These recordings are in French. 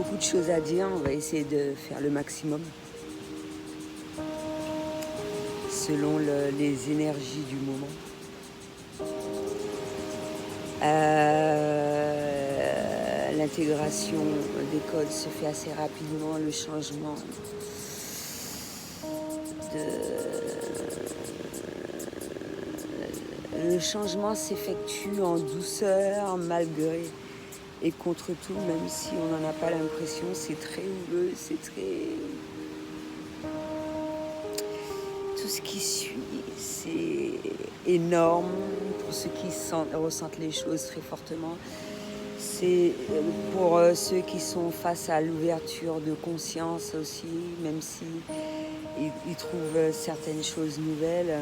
beaucoup de choses à dire, on va essayer de faire le maximum selon les énergies du moment. L'intégration des codes se fait assez rapidement, le changement s'effectue en douceur, malgré et contre tout, même si on n'en a pas l'impression. C'est très houleux, c'est très... Tout ce qui suit, c'est énorme pour ceux qui ressentent les choses très fortement. C'est pour ceux qui sont face à l'ouverture de conscience aussi, même si ils trouvent certaines choses nouvelles.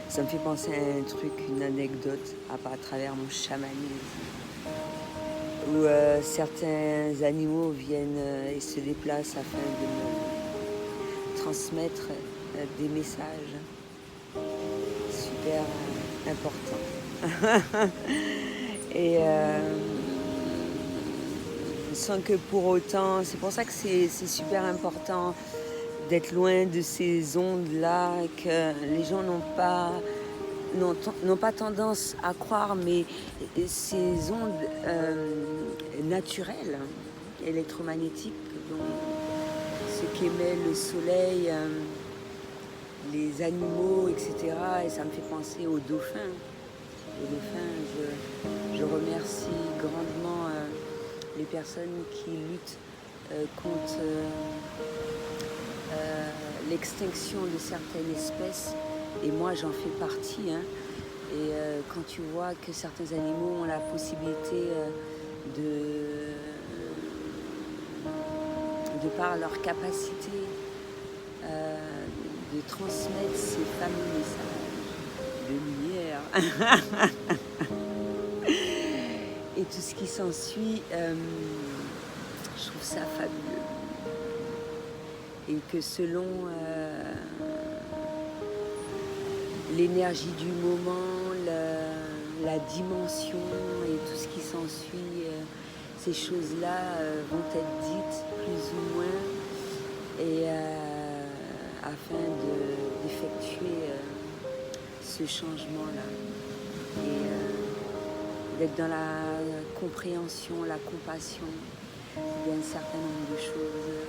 Ça me fait penser à un truc, une anecdote à travers mon chamanisme, où certains animaux viennent et se déplacent afin de me transmettre des messages super importants. Et sans que pour autant, c'est pour ça que c'est super important d'être loin de ces ondes-là, que les gens n'ont pas tendance à croire, mais ces ondes naturelles, électromagnétiques, ce qu'émet le soleil, les animaux, etc. Et ça me fait penser aux dauphins. Les dauphins, je remercie grandement les personnes qui luttent contre l'extinction de certaines espèces, et moi j'en fais partie, hein. Et quand tu vois que certains animaux ont la possibilité de par leur capacité de transmettre ces fameux messages de lumière et tout ce qui s'ensuit, je trouve ça fabuleux. Et que selon l'énergie du moment, la dimension et tout ce qui s'ensuit, ces choses-là vont être dites plus ou moins, et afin d'effectuer ce changement-là. Et d'être dans la compréhension, la compassion d'un certain nombre de choses,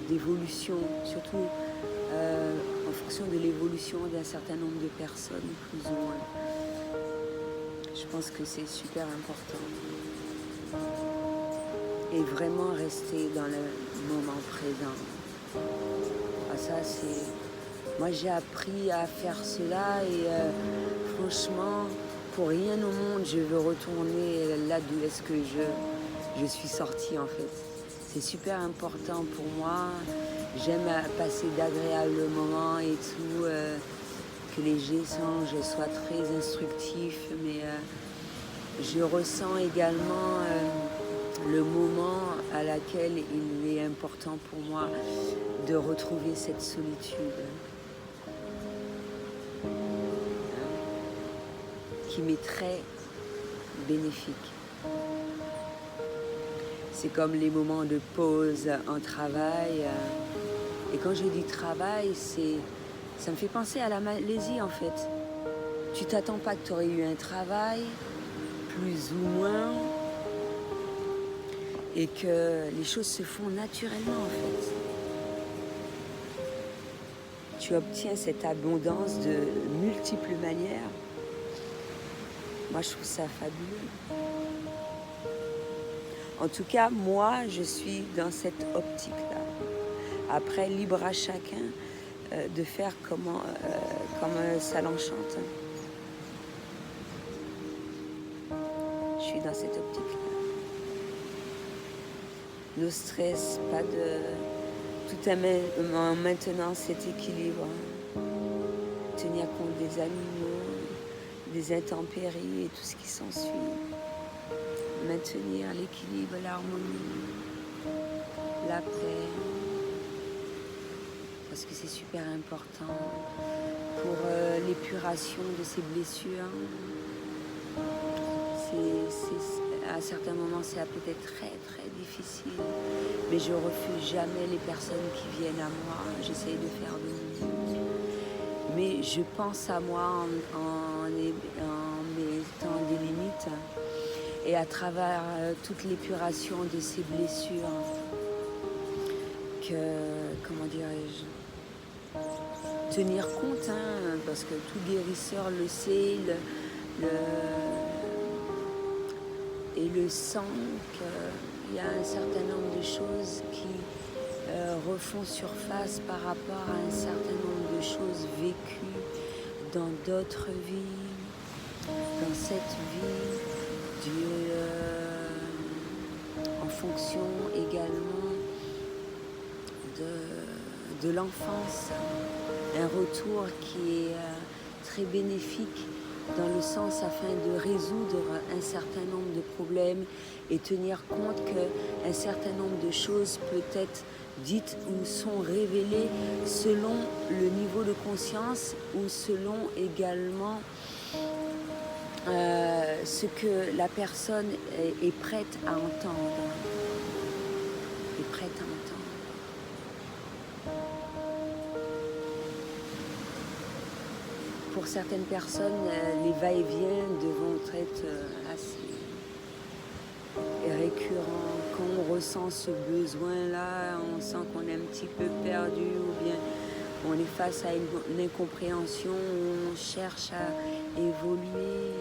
d'évolution, surtout en fonction de l'évolution d'un certain nombre de personnes, plus ou moins. Je pense que c'est super important. Et vraiment rester dans le moment présent. Ah, ça, c'est... Moi, j'ai appris à faire cela, et franchement, pour rien au monde, je veux retourner là d'où est-ce que je suis sortie, en fait. C'est super important pour moi. J'aime passer d'agréables moments et tout, que les échanges soient très instructifs, mais je ressens également le moment à laquelle il est important pour moi de retrouver cette solitude qui m'est très bénéfique. C'est comme les moments de pause en travail. Et quand je dis travail, ça me fait penser à la Malaisie, en fait. Tu t'attends pas que tu aurais eu un travail, plus ou moins, et que les choses se font naturellement, en fait. Tu obtiens cette abondance de multiples manières. Moi, je trouve ça fabuleux. En tout cas, moi, je suis dans cette optique-là. Après, libre à chacun de faire comme ça l'enchante. Je suis dans cette optique-là. No stress, pas de... Tout en maintenant cet équilibre. Tenir compte des animaux, des intempéries et tout ce qui s'ensuit. Maintenir l'équilibre, l'harmonie, la paix. Parce que c'est super important pour l'épuration de ces blessures. à certains moments, c'est peut-être très très difficile, mais je refuse jamais les personnes qui viennent à moi. J'essaye de faire de mon mieux. Mais je pense à moi en mettant des limites et à travers toute l'épuration de ces blessures comment dirais-je, tenir compte, parce que tout guérisseur le sait, et le sent qu'il y a un certain nombre de choses qui refont surface par rapport à un certain nombre de choses vécues dans d'autres vies, dans cette vie, en fonction également de l'enfance. Un retour qui est très bénéfique dans le sens afin de résoudre un certain nombre de problèmes et tenir compte qu'un certain nombre de choses peut être dites ou sont révélées selon le niveau de conscience ou selon également ce que la personne est prête à entendre. Pour certaines personnes, les va-et-vient devront être assez récurrents. Quand on ressent ce besoin-là, on sent qu'on est un petit peu perdu ou bien on est face à une incompréhension, où on cherche à évoluer,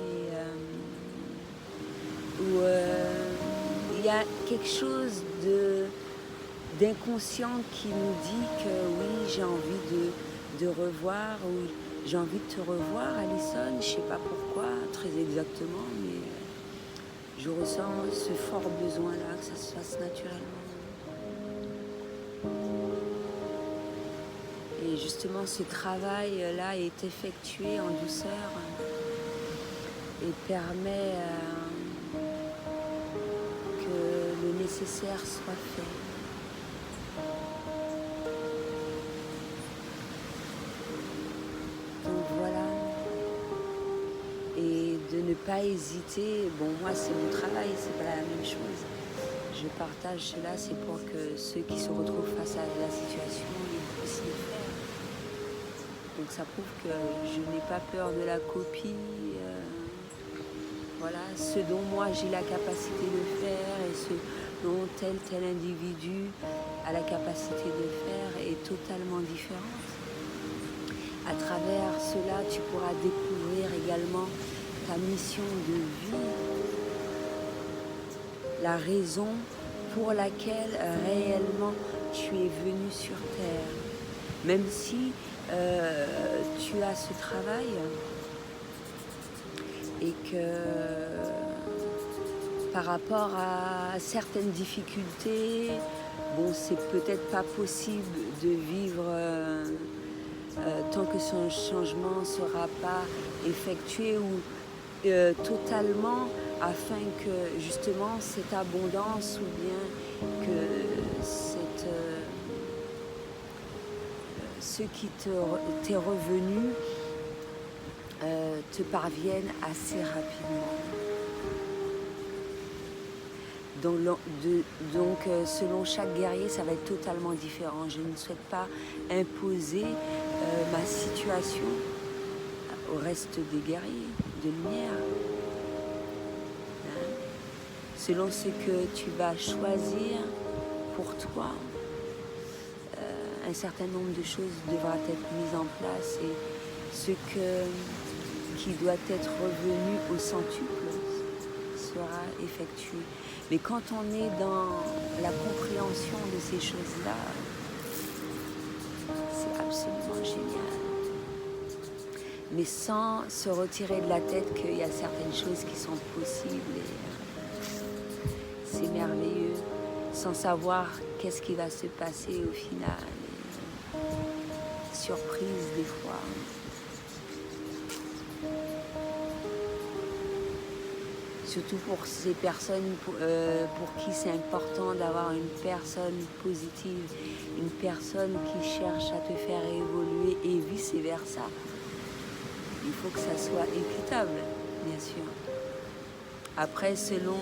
où il y a quelque chose d'inconscient qui nous dit que oui, j'ai envie de revoir, ou j'ai envie de te revoir, Alison, je ne sais pas pourquoi, très exactement, mais je ressens ce fort besoin-là, que ça se fasse naturellement. Et justement, ce travail-là est effectué en douceur et permet que le nécessaire soit fait. Donc voilà. Et de ne pas hésiter. Bon, moi, c'est mon travail, c'est pas la même chose. Je partage cela, c'est pour que ceux qui se retrouvent face à la situation, ils puissent le faire. Donc ça prouve que je n'ai pas peur de la copie. Voilà, ce dont moi j'ai la capacité de faire et ce dont tel individu a la capacité de faire est totalement différente. À travers cela, tu pourras découvrir également ta mission de vie, la raison pour laquelle réellement tu es venu sur Terre. Même si tu as ce travail et que par rapport à certaines difficultés, bon, c'est peut-être pas possible de vivre tant que son changement ne sera pas effectué ou totalement, afin que justement cette abondance ou bien que ce qui t'est revenu te parvienne assez rapidement. Donc, selon chaque guerrier, ça va être totalement différent. Je ne souhaite pas imposer ma situation au reste des guerriers de lumière. Selon ce que tu vas choisir pour toi, un certain nombre de choses devra être mises en place et ce qui doit être revenu au centuple sera effectué. Mais quand on est dans la compréhension de ces choses-là, c'est absolument génial. Mais sans se retirer de la tête qu'il y a certaines choses qui sont possibles et c'est merveilleux, sans savoir qu'est-ce qui va se passer au final. Surprise des fois. Surtout pour ces personnes pour qui c'est important d'avoir une personne positive, une personne qui cherche à te faire évoluer et vice-versa. Il faut que ça soit équitable, bien sûr. Après, selon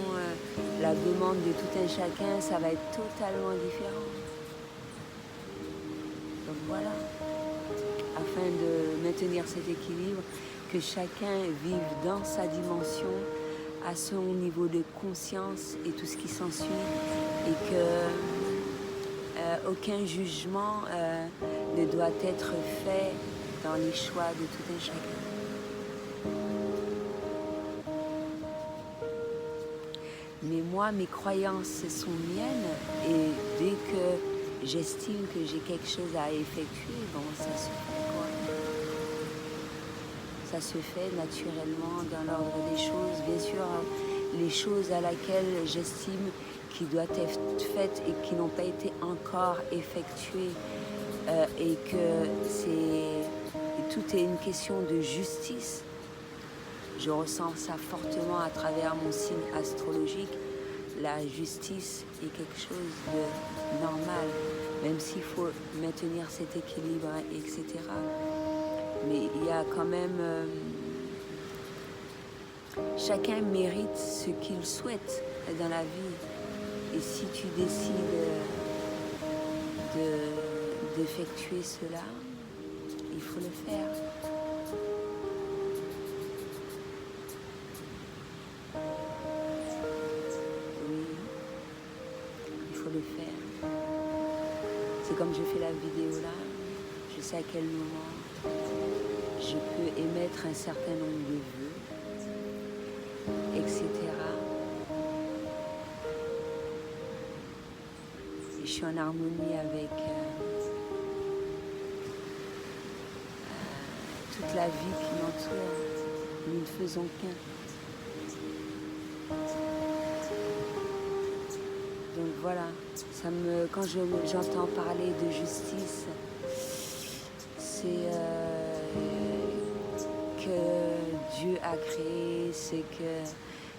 la demande de tout un chacun, ça va être totalement différent. Donc voilà, afin de maintenir cet équilibre, que chacun vive dans sa dimension, à son niveau de conscience et tout ce qui s'ensuit, et que aucun jugement ne doit être fait dans les choix de tout un chacun. Mais moi, mes croyances sont miennes, et dès que j'estime que j'ai quelque chose à effectuer, bon, ça se fait quoi. Ça se fait naturellement dans l'ordre des choses. Bien sûr, les choses à laquelle j'estime qui doivent être faites et qui n'ont pas été encore effectuées, et que tout est une question de justice. Je ressens ça fortement à travers mon signe astrologique. La justice est quelque chose de normal, même s'il faut maintenir cet équilibre, etc. Mais il y a quand même... chacun mérite ce qu'il souhaite dans la vie. Et si tu décides d'effectuer cela, il faut le faire. Oui, il faut le faire. C'est comme je fais la vidéo là, je sais à quel moment je peux émettre un certain nombre de vœux, etc. Et je suis en harmonie avec toute la vie qui m'entoure. Nous ne faisons qu'un. Donc voilà, quand j'entends parler de justice, c'est que Dieu a créé, c'est que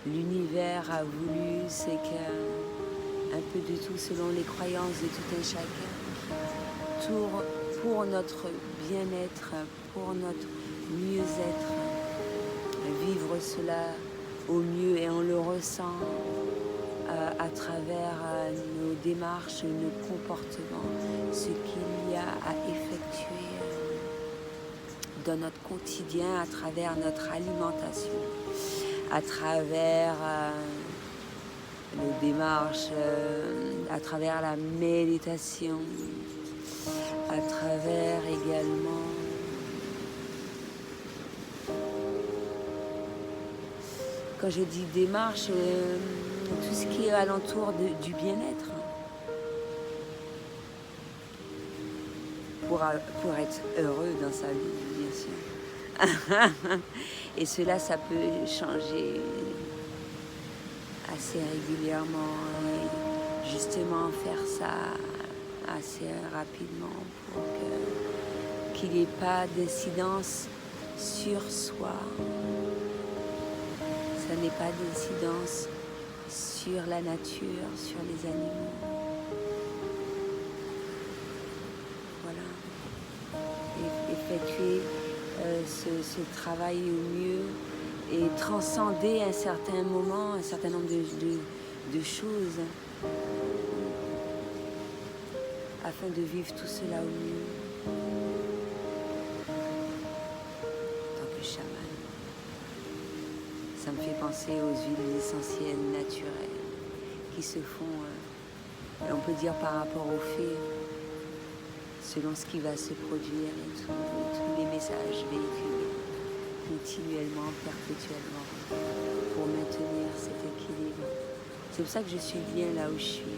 l'univers a voulu, c'est que un peu de tout selon les croyances de tout un chacun, pour notre bien-être, pour notre mieux-être, vivre cela au mieux, et on le ressent à travers nos démarches, nos comportements, ce qu'il y a à effectuer dans notre quotidien, à travers notre alimentation, à travers nos démarches, à travers la méditation, à travers également quand je dis démarche, tout ce qui est alentour du bien-être. Pour être heureux dans sa vie, bien sûr. Et cela, ça peut changer assez régulièrement, et justement faire ça assez rapidement pour qu'il n'y ait pas d'incidence sur soi. Ça n'est pas d'incidence sur la nature, sur les animaux. Voilà. Et effectuer ce travail au mieux et transcender un certain moment, un certain nombre de choses afin de vivre tout cela au mieux. En tant que chaman. Ça me fait penser aux huiles essentielles naturelles qui se font, on peut dire par rapport aux fées, selon ce qui va se produire et tous les messages véhiculés continuellement, perpétuellement, pour maintenir cet équilibre. C'est pour ça que je suis bien là où je suis.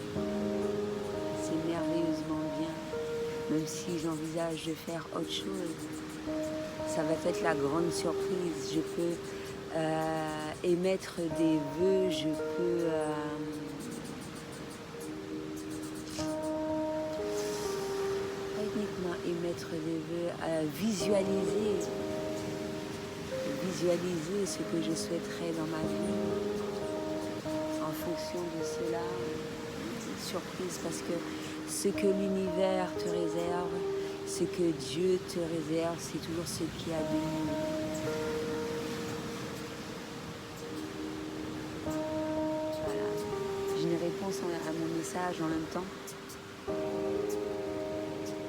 C'est merveilleusement bien, même si j'envisage de faire autre chose. Ça va être la grande surprise. Je peux émettre des vœux, je peux pas uniquement émettre des vœux, visualiser ce que je souhaiterais dans ma vie. En fonction de cela, surprise, parce que ce que l'univers te réserve, ce que Dieu te réserve, c'est toujours ce qu'il y a de mieux. réponse à mon message en même temps.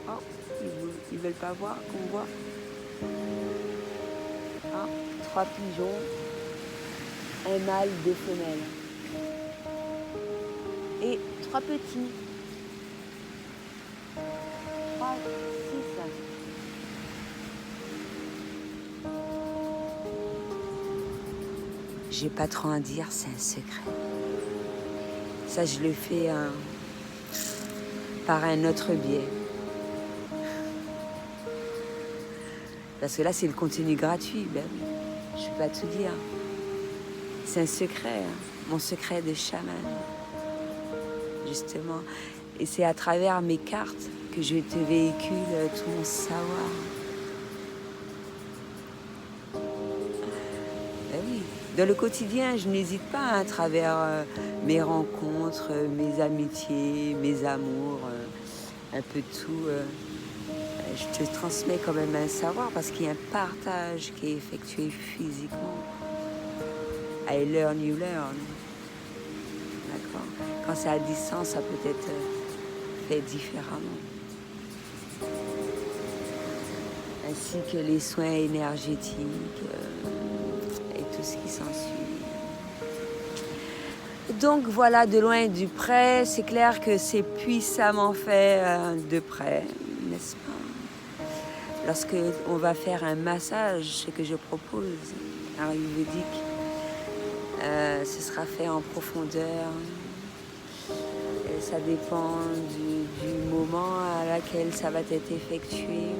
Oh, ils veulent pas voir qu'on voit. Ah, 3 pigeons, un mâle, 2 femelles. Et 3 petits. 3, 6. J'ai pas trop à dire, c'est un secret. Ça, je le fais par un autre biais. Parce que là, c'est le contenu gratuit. Ben oui, je peux pas tout dire. C'est un secret, hein, mon secret de chaman, justement. Et c'est à travers mes cartes que je te véhicule tout mon savoir. Ben oui, dans le quotidien, je n'hésite pas à travers mes rencontres, mes amitiés, mes amours, un peu de tout. Je te transmets quand même un savoir parce qu'il y a un partage qui est effectué physiquement. I learn, you learn. D'accord. Quand c'est à distance, ça peut être fait différemment. Ainsi que les soins énergétiques et tout ce qui s'ensuit. Donc voilà, de loin et du près, c'est clair que c'est puissamment fait de près, n'est-ce pas? Lorsque on va faire un massage, ce que je propose, ayurvédique, ce sera fait en profondeur. Et ça dépend du moment à laquelle ça va être effectué.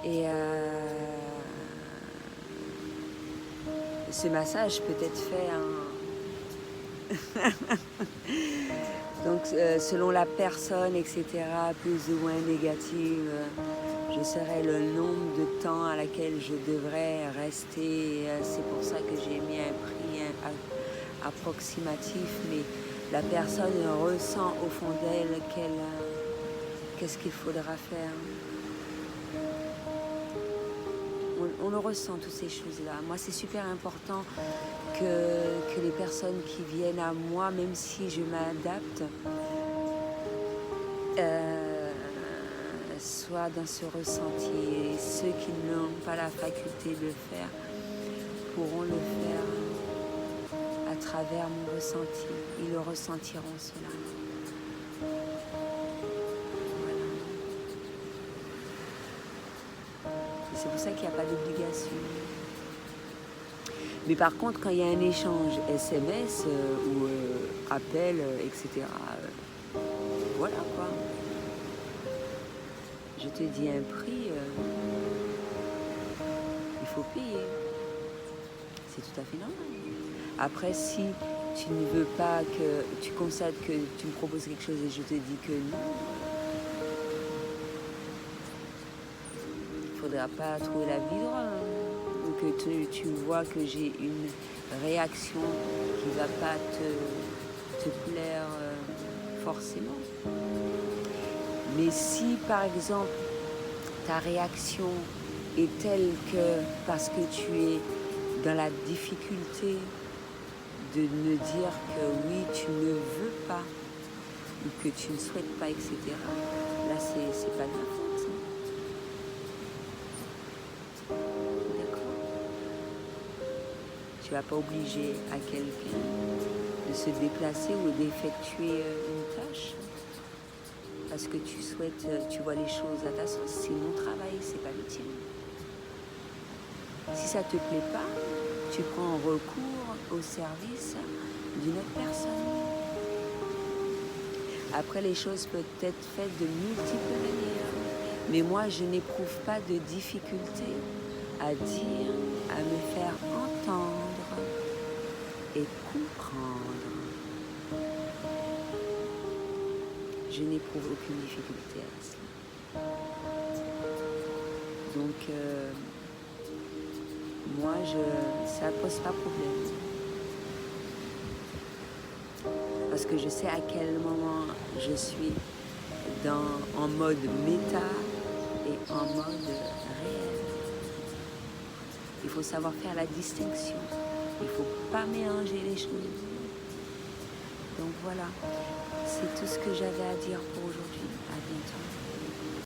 Et ce massage peut être fait donc selon la personne, etc., plus ou moins négative, je saurai le nombre de temps à laquelle je devrais rester. C'est pour ça que j'ai mis un prix approximatif, mais la personne ressent au fond d'elle qu'est-ce qu'il faudra faire. On le ressent, toutes ces choses-là. Moi, c'est super important que les personnes qui viennent à moi, même si je m'adapte, soient dans ce ressenti. Et ceux qui n'ont pas la faculté de le faire pourront le faire à travers mon ressenti. Ils le ressentiront, cela. C'est pour ça qu'il n'y a pas d'obligation. Mais par contre, quand il y a un échange SMS ou appel, etc., voilà quoi. Je te dis un prix, il faut payer. C'est tout à fait normal. Après, si tu ne veux pas que tu constates que tu me proposes quelque chose et je te dis que non, il ne faudra pas trouver la vie droite. Ou que tu vois que j'ai une réaction qui ne va pas te plaire forcément. Mais si par exemple ta réaction est telle que parce que tu es dans la difficulté de me dire que oui tu ne veux pas ou que tu ne souhaites pas, etc., là c'est pas de ma faute. Tu ne vas pas obliger à quelqu'un de se déplacer ou d'effectuer une tâche parce que tu souhaites, tu vois les choses à ta sauce. C'est mon travail, c'est pas le tien. Si ça ne te plaît pas, tu prends recours au service d'une autre personne. Après, les choses peuvent être faites de multiples manières. Mais moi, je n'éprouve pas de difficulté à dire, à me faire entendre et comprendre. Je n'éprouve aucune difficulté à cela. Donc, moi, ça ne pose pas problème. Parce que je sais à quel moment je suis en mode méta et en mode réel. Il faut savoir faire la distinction. Il ne faut pas mélanger les choses. Donc voilà, c'est tout ce que j'avais à dire pour aujourd'hui. À bientôt.